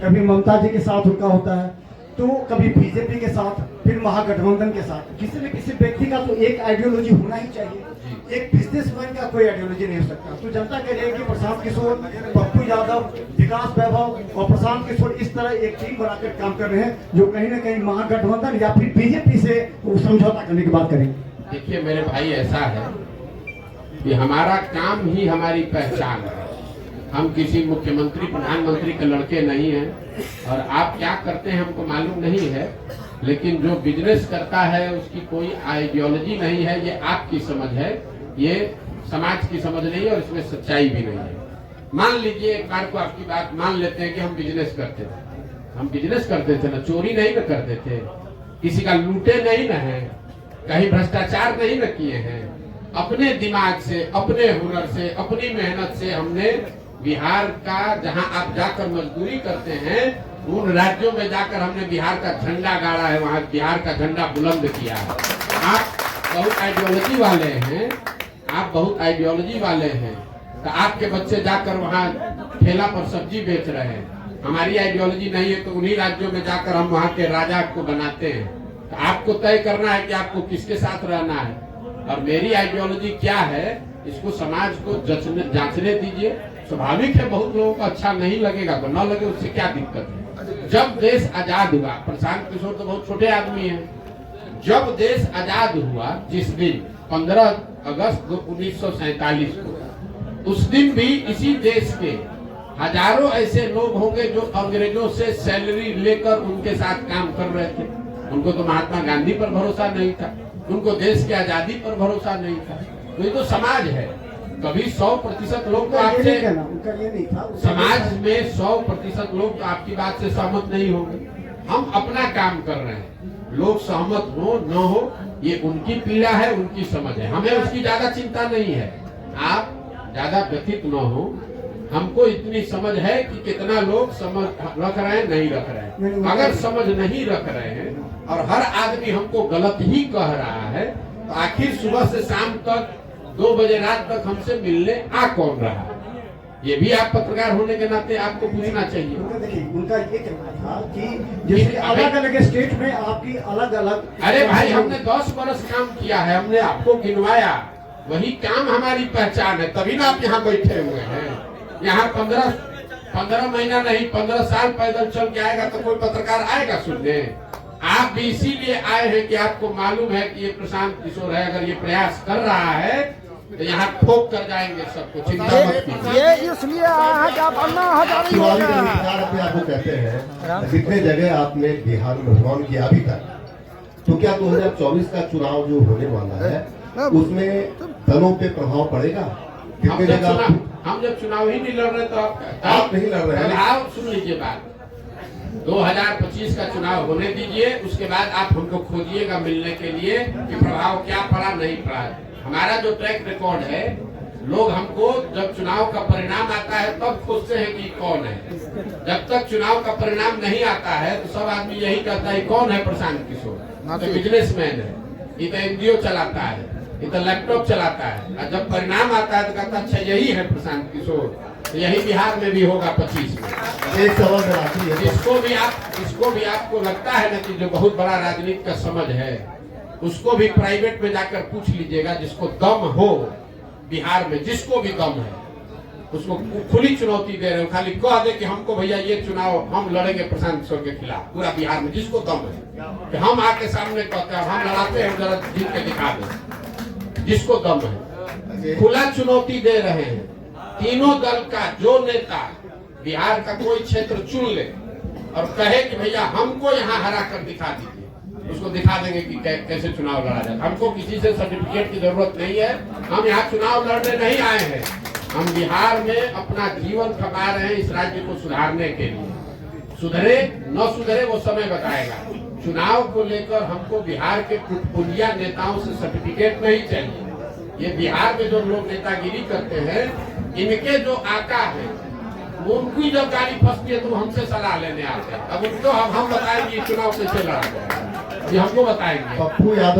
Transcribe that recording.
कभी ममता जी के साथ उनका होता है, तो कभी बीजेपी के साथ, फिर महागठबंधन के साथ। किसी न किसी व्यक्ति का तो एक आइडियोलॉजी होना ही चाहिए। एक बिजनेसमैन का कोई आइडियोलॉजी नहीं हो सकता। तो जनता कह रही है कि प्रशांत किशोर, पप्पू यादव, विकास वैभव और प्रशांत किशोर इस तरह एक टीम बनाकर काम कर रहे हैं, जो कहीं ना कहीं महागठबंधन या फिर बीजेपी से समझौता करने की बात करेंगे। देखिए मेरे भाई, ऐसा है कि हमारा काम ही हमारी पहचान है। हम किसी मुख्यमंत्री प्रधानमंत्री के लड़के नहीं हैं, और आप क्या करते हैं हमको मालूम नहीं है, लेकिन जो बिजनेस करता है उसकी कोई आइडियोलॉजी नहीं है। ये आपकी समझ है, ये समाज की समझ नहीं है, और इसमें सच्चाई भी नहीं है। मान लीजिए एक बार को आपकी बात मान लेते हैं कि हम बिजनेस करते थे। हम बिजनेस करते थे ना, चोरी नहीं न करते थे, किसी का लूटे नहीं न है, कहीं भ्रष्टाचार नहीं न किए हैं। अपने दिमाग से, अपने हुनर से, अपनी मेहनत से हमने बिहार का, जहां आप जाकर मजदूरी करते हैं, उन राज्यों में जाकर हमने बिहार का झंडा गाड़ा है, वहां बिहार का झंडा बुलंद किया है। आप बहुत आइडियोलॉजी वाले हैं, आप बहुत आइडियोलॉजी वाले हैं, तो आपके बच्चे जाकर वहां ठेला पर सब्जी बेच रहे हैं। हमारी आइडियोलॉजी नहीं है, तो उन्हीं राज्यों में जाकर हम वहां के राजा को बनाते हैं। तो आपको तय करना है कि आपको किसके साथ रहना है, और मेरी आइडियोलॉजी क्या है, इसको समाज को जांचने दीजिए। स्वाभाविक है बहुत लोगों को अच्छा नहीं लगेगा, तो न लगे उससे क्या दिक्कत है। जब देश आजाद हुआ, प्रशांत किशोर तो बहुत छोटे आदमी हैं, जब देश आजाद हुआ जिस दिन 15 अगस्त 1947 को, उस दिन भी इसी देश के हजारों ऐसे लोग होंगे जो अंग्रेजों से सैलरी लेकर उनके साथ काम कर रहे थे। उनको तो महात्मा गांधी पर भरोसा नहीं था, उनको देश की आजादी पर भरोसा नहीं था। तो ये तो समाज है। कभी 100% लोग तो आपसे, समाज में 100% लोग तो आपकी बात से सहमत नहीं होंगे। हम अपना काम कर रहे हैं, लोग सहमत हो न हो ये उनकी पीड़ा है, उनकी समझ है, हमें उसकी ज्यादा चिंता नहीं है। आप ज्यादा व्यथित न हो। हमको इतनी समझ है कि कितना लोग समझ रख रहे हैं, नहीं रख रहे हैं। अगर समझ नहीं रख रहे हैं और हर आदमी हमको गलत ही कह रहा है, तो आखिर सुबह से शाम तक 2 बजे रात तक हमसे मिलने आ कौन रहा? ये भी आप पत्रकार होने के नाते आपको पूछना चाहिए। देखिए उनका ये कहना था कि जैसे अलग अलग स्टेट में आपकी अलग अलग। अरे भाई, हमने 10 बरस काम किया है, हमने आपको गिनवाया, वही काम हमारी पहचान है, तभी ना आप यहाँ बैठे हुए हैं। यहाँ 15 महीना नहीं, 15 साल पैदल चल के आएगा तो कोई पत्रकार आएगा सुनने? आप भी इसीलिए आए हैं कि आपको मालूम है कि ये प्रशांत किशोर है, अगर ये प्रयास कर रहा है तो यहाँ ठोक कर जाएंगे सबको, चिंता मत कीजिए। ये इसलिए आया है कि आप अन्ना हजारी हो गया है। आपको कहते हैं जितने जगह आपने बिहार में भ्रमण किया अभी तक, तो क्या 2024 का चुनाव जो होने वाला है उसमें दलों पे प्रभाव पड़ेगा? हम जब चुनाव ही नहीं लड़ रहे तो आप नहीं लड़ रहे हैं। आप सुन लीजिए बात, 2025 का चुनाव होने दीजिए, उसके बाद आप हमको खोजिएगा मिलने के लिए कि प्रभाव क्या पड़ा नहीं पड़ा। हमारा जो ट्रैक रिकॉर्ड है, लोग हमको जब चुनाव का परिणाम आता है तब खोजते हैं कि कौन है। जब तक चुनाव का परिणाम नहीं आता है तो सब आदमी यही कहता है कौन है प्रशांत किशोर, तो बिजनेसमैन है, ये तो एनजीओ चलाता है, ये तो लैपटॉप चलाता है। और जब परिणाम आता है तो कहता अच्छा यही है प्रशांत किशोर। तो यही बिहार में भी होगा 25 में। एक सवाल है, जिसको भी आपको लगता है ना कि जो बहुत बड़ा राजनीति का समझ है, उसको भी प्राइवेट में जाकर पूछ लीजिएगा। जिसको दम हो बिहार में, जिसको भी दम है, उसको खुली चुनौती दे रहे हो, खाली कह दे कि हमको भैया ये चुनाव हम लड़ेंगे प्रशांत किशोर के खिलाफ, पूरा बिहार में जिसको दम है कि हम आके सामने कहते हैं हम लड़ाते हैं, जरा जीत के दिखा दे, जिसको दम है। खुला चुनौती दे रहे हैं तीनों दल का। जो नेता बिहार का कोई क्षेत्र चुन ले और कहे कि भैया हमको यहाँ हरा कर दिखा दीजिए, उसको दिखा देंगे कि कैसे चुनाव लड़ा जाए। हमको किसी से सर्टिफिकेट की जरूरत नहीं है, हम यहाँ चुनाव लड़ने नहीं आए हैं। हम बिहार में अपना जीवन खपा रहे हैं इस राज्य को सुधारने के लिए। सुधरे न सुधरे वो समय बताएगा। चुनाव को लेकर हमको बिहार के पुलिया नेताओं से सर्टिफिकेट नहीं चाहिए। ये बिहार में जो लोग नेतागिरी करते हैं, इनके जो आका है, उनकी जब गाड़ी फंसती है तो हमसे सलाह लेने आते हैं। अब उनको हम बताएंगे चुनाव कैसे लड़ा जाए, ये हमको बताएंगे। पप्पू यादव